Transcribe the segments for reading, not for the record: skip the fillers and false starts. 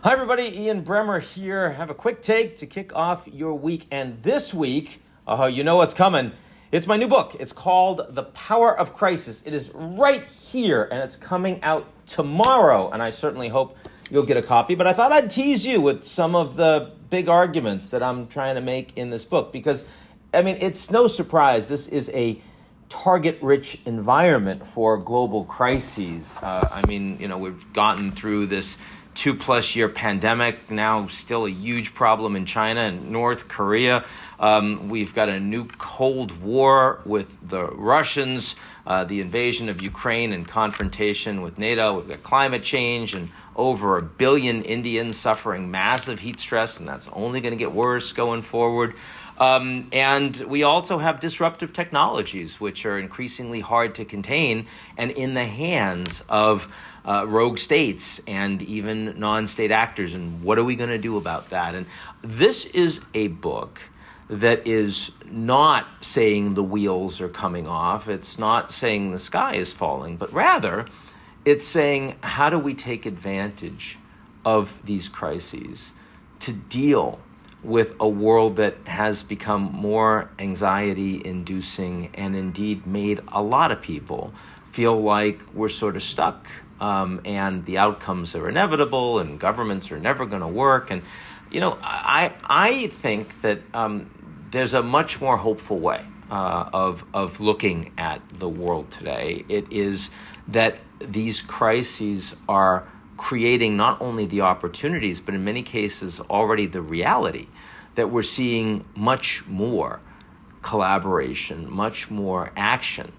Hi everybody, Ian Bremmer here. Have a quick take to kick off your week. And this week, you know what's coming. It's my new book. It's called The Power of Crisis. It is right here and it's coming out tomorrow. And I certainly hope you'll get a copy. But I thought I'd tease you with some of the big arguments that I'm trying to make in this book. Because, I mean, it's no surprise. This is a target-rich environment for global crises. We've gotten through this 2+ year pandemic, now still a huge problem in China and North Korea. We've got a new Cold War with the Russians, the invasion of Ukraine and confrontation with NATO. We've got climate change and over 1 billion Indians suffering massive heat stress, and that's only going to get worse going forward. And we also have disruptive technologies, which are increasingly hard to contain and in the hands of rogue states and even non-state actors. And what are we going to do about that? And this is a book that is not saying the wheels are coming off. It's not saying the sky is falling, but rather it's saying, how do we take advantage of these crises to deal with a world that has become more anxiety-inducing and indeed made a lot of people feel like we're sort of stuck and the outcomes are inevitable and governments are never going to work. And, I think that there's a much more hopeful way of looking at the world today. It is that these crises are creating not only the opportunities, but in many cases already the reality that we're seeing much more collaboration, much more action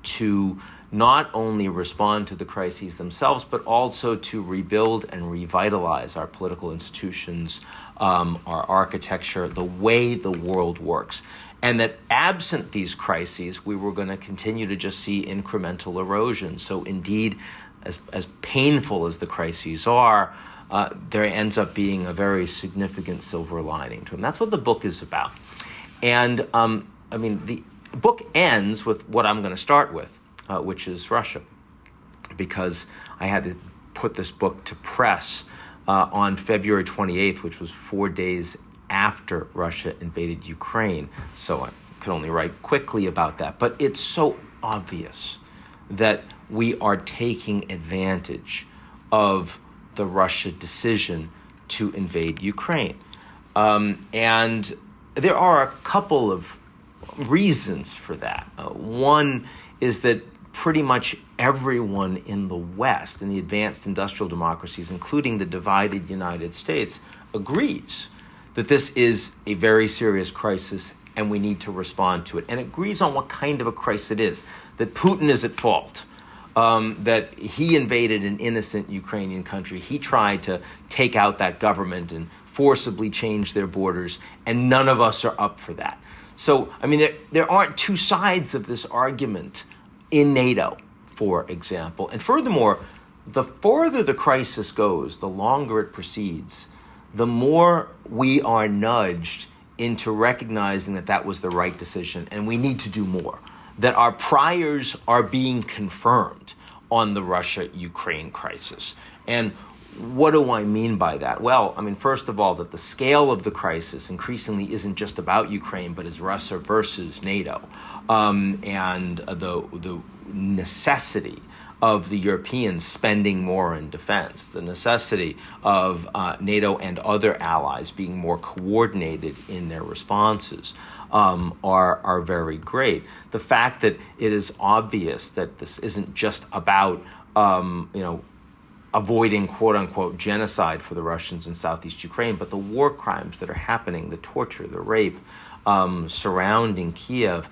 to not only respond to the crises themselves, but also to rebuild and revitalize our political institutions, our architecture, the way the world works. And that absent these crises, we were going to continue to just see incremental erosion. So indeed, as painful as the crises are, there ends up being a very significant silver lining to them. That's what the book is about. And the book ends with what I'm going to start with, which is Russia, because I had to put this book to press on February 28th, which was 4 days after Russia invaded Ukraine. So I could only write quickly about that. But it's so obvious that we are taking advantage of the Russia decision to invade Ukraine. And there are a couple of reasons for that. One is that pretty much everyone in the West, in the advanced industrial democracies, including the divided United States, agrees that this is a very serious crisis and we need to respond to it. And agrees on what kind of a crisis it is, that Putin is at fault, that he invaded an innocent Ukrainian country. He tried to take out that government and forcibly change their borders, and none of us are up for that. So, there aren't two sides of this argument in NATO, for example. And furthermore, the further the crisis goes, the longer it proceeds, the more we are nudged into recognizing that that was the right decision and we need to do more, that our priors are being confirmed on the Russia-Ukraine crisis. And what do I mean by that? Well, first of all, that the scale of the crisis increasingly isn't just about Ukraine, but is Russia versus NATO, and the necessity of the Europeans spending more in defense, the necessity of NATO and other allies being more coordinated in their responses are very great. The fact that it is obvious that this isn't just about avoiding quote-unquote genocide for the Russians in southeast Ukraine, but the war crimes that are happening, the torture, the rape surrounding Kiev,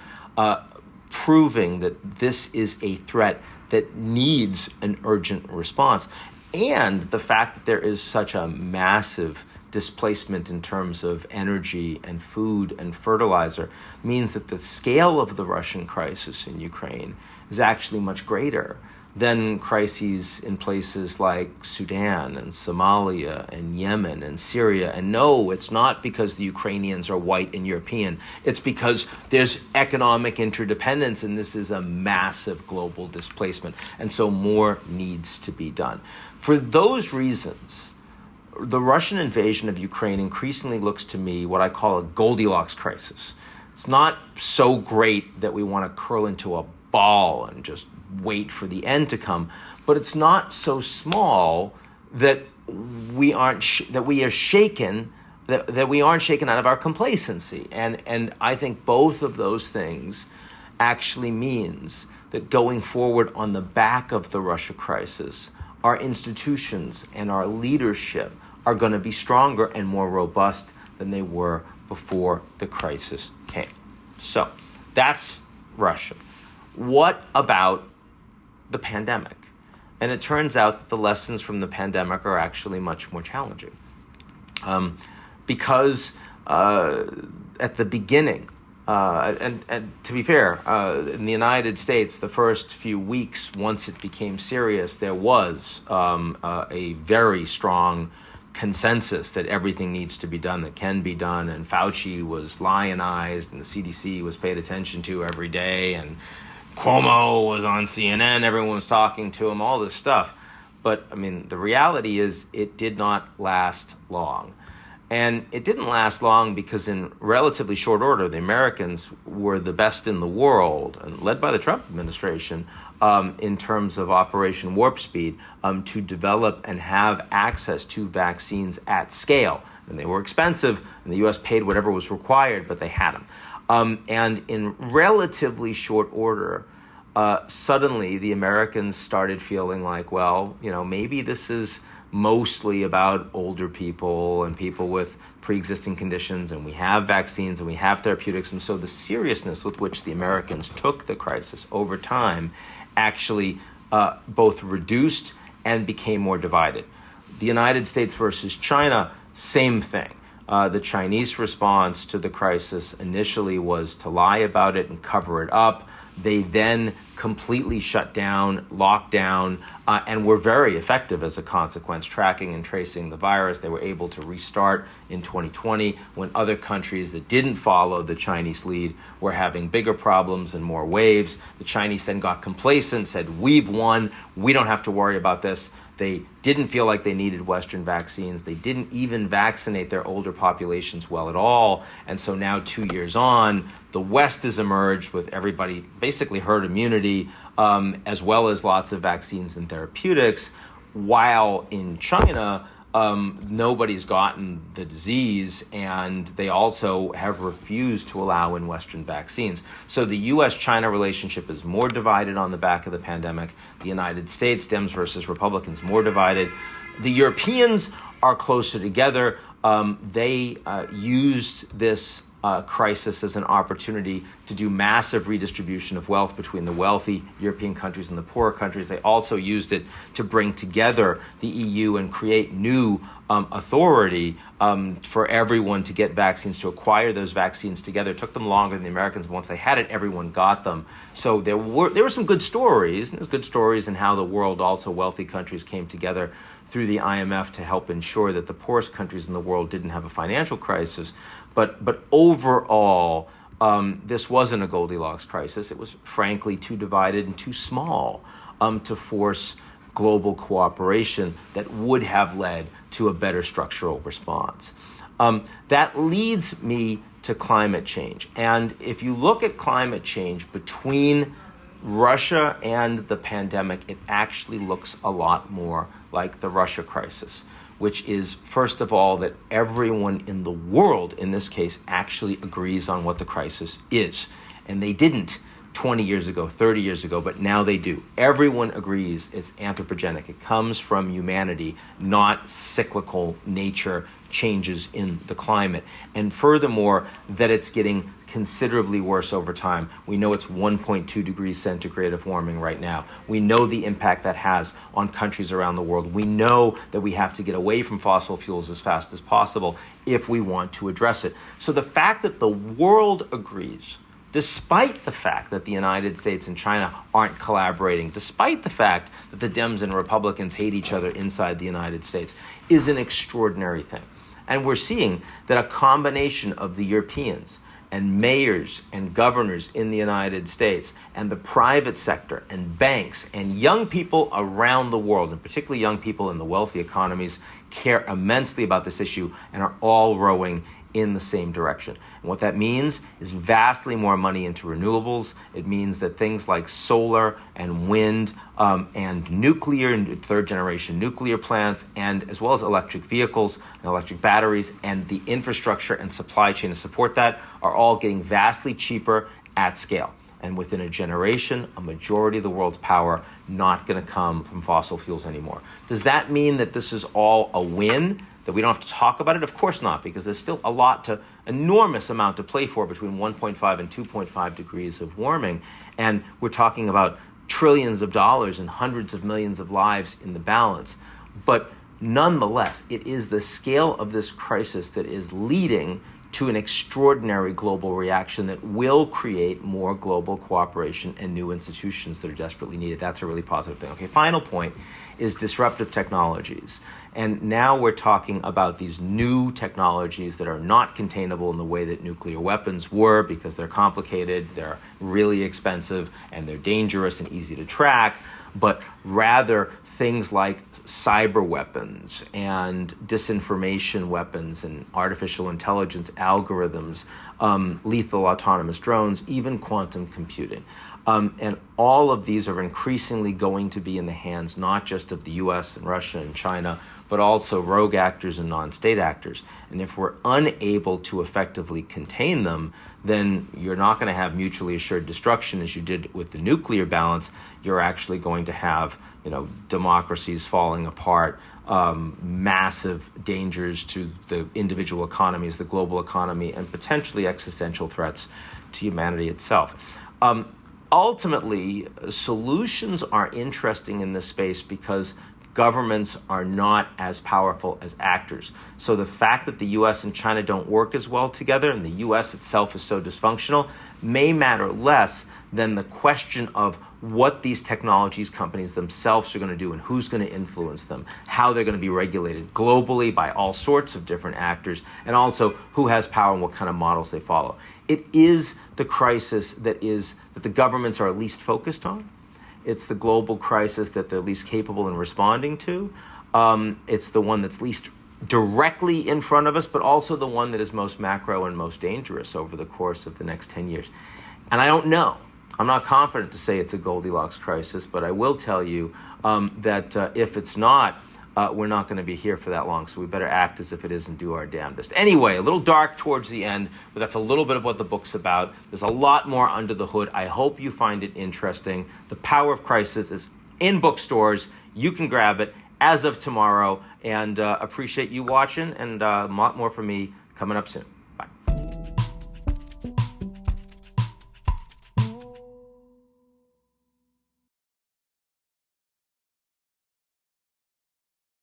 proving that this is a threat that needs an urgent response. And the fact that there is such a massive displacement in terms of energy and food and fertilizer means that the scale of the Russian crisis in Ukraine is actually much greater than crises in places like Sudan and Somalia and Yemen and Syria. And no, it's not because the Ukrainians are white and European. It's because there's economic interdependence and this is a massive global displacement. And so more needs to be done. For those reasons, the Russian invasion of Ukraine increasingly looks to me what I call a Goldilocks crisis. It's not so great that we want to curl into a ball and just wait for the end to come, but it's not so small that we aren't shaken out of our complacency. And I think both of those things actually means that going forward on the back of the Russia crisis, our institutions and our leadership are going to be stronger and more robust than they were before the crisis came. So that's Russia. What about the pandemic? And it turns out that the lessons from the pandemic are actually much more challenging. Because at the beginning, and to be fair, in the United States, the first few weeks, once it became serious, there was a very strong consensus that everything needs to be done that can be done, and Fauci was lionized, and the CDC was paid attention to every day, and Cuomo was on CNN, everyone was talking to him, all this stuff. But, I mean, the reality is it did not last long. And it didn't last long because in relatively short order, the Americans were the best in the world, and led by the Trump administration, in terms of Operation Warp Speed, to develop and have access to vaccines at scale. And they were expensive, and the U.S. paid whatever was required, but they had them. And in relatively short order, suddenly the Americans started feeling like, well, maybe this is mostly about older people and people with pre-existing conditions, and we have vaccines and we have therapeutics. And so the seriousness with which the Americans took the crisis over time actually both reduced and became more divided. The United States versus China, same thing. The Chinese response to the crisis initially was to lie about it and cover it up. They then completely shut down, locked down, and were very effective as a consequence, tracking and tracing the virus. They were able to restart in 2020 when other countries that didn't follow the Chinese lead were having bigger problems and more waves. The Chinese then got complacent, said, we've won, we don't have to worry about this. They didn't feel like they needed Western vaccines. They didn't even vaccinate their older populations well at all. And so now 2 years on, the West has emerged with everybody basically herd immunity, as well as lots of vaccines and therapeutics, while in China, nobody's gotten the disease, and they also have refused to allow in Western vaccines. So the U.S.-China relationship is more divided on the back of the pandemic. The United States, Dems versus Republicans, more divided. The Europeans are closer together. They used this crisis as an opportunity to do massive redistribution of wealth between the wealthy European countries and the poorer countries. They also used it to bring together the EU and create new authority for everyone to get vaccines, to acquire those vaccines together. It took them longer than the Americans, but once they had it, everyone got them. So there were some good stories, and there's good stories in how the world, also wealthy countries, came together through the IMF to help ensure that the poorest countries in the world didn't have a financial crisis. But overall, this wasn't a Goldilocks crisis. It was frankly too divided and too small to force global cooperation that would have led to a better structural response. That leads me to climate change. And if you look at climate change between Russia and the pandemic, it actually looks a lot more like the Russia crisis, which is, first of all, that everyone in the world, in this case, actually agrees on what the crisis is. And they didn't 20 years ago, 30 years ago, but now they do. Everyone agrees it's anthropogenic. It comes from humanity, not cyclical nature changes in the climate. And furthermore, that it's getting considerably worse over time. We know it's 1.2 degrees centigrade of warming right now. We know the impact that has on countries around the world. We know that we have to get away from fossil fuels as fast as possible if we want to address it. So the fact that the world agrees, despite the fact that the United States and China aren't collaborating, despite the fact that the Dems and Republicans hate each other inside the United States, is an extraordinary thing. And we're seeing that a combination of the Europeans and mayors and governors in the United States and the private sector and banks and young people around the world, and particularly young people in the wealthy economies, care immensely about this issue and are all rowing in the same direction. And what that means is vastly more money into renewables. It means that things like solar and wind and nuclear and third generation nuclear plants, and as well as electric vehicles and electric batteries and the infrastructure and supply chain to support that are all getting vastly cheaper at scale. And within a generation, a majority of the world's power not going to come from fossil fuels anymore. Does that mean that this is all a win? That we don't have to talk about it? Of course not, because there's still enormous amount to play for between 1.5 and 2.5 degrees of warming. And we're talking about trillions of dollars and hundreds of millions of lives in the balance. But nonetheless, it is the scale of this crisis that is leading to an extraordinary global reaction that will create more global cooperation and new institutions that are desperately needed. That's a really positive thing. Okay, final point is disruptive technologies. And now we're talking about these new technologies that are not containable in the way that nuclear weapons were, because they're complicated, they're really expensive, and they're dangerous and easy to track, but rather things like cyber weapons and disinformation weapons and artificial intelligence algorithms, lethal autonomous drones, even quantum computing. And all of these are increasingly going to be in the hands not just of the US and Russia and China, but also rogue actors and non-state actors. And if we're unable to effectively contain them, then you're not going to have mutually assured destruction as you did with the nuclear balance. You're actually going to have, democracies falling apart, massive dangers to the individual economies, the global economy, and potentially existential threats to humanity itself. Ultimately, solutions are interesting in this space because governments are not as powerful as actors. So the fact that the US and China don't work as well together, and the US itself is so dysfunctional, may matter less than the question of what these technologies companies themselves are going to do and who's going to influence them, how they're going to be regulated globally by all sorts of different actors, and also who has power and what kind of models they follow. It is the crisis that the governments are least focused on. It's the global crisis that they're least capable in responding to. It's the one that's least directly in front of us, but also the one that is most macro and most dangerous over the course of the next 10 years. And I don't know. I'm not confident to say it's a Goldilocks crisis, but I will tell you that if it's not, we're not going to be here for that long. So we better act as if it is and do our damnedest. Anyway, a little dark towards the end, but that's a little bit of what the book's about. There's a lot more under the hood. I hope you find it interesting. The Power of Crisis is in bookstores. You can grab it as of tomorrow, and appreciate you watching, and a lot more from me coming up soon.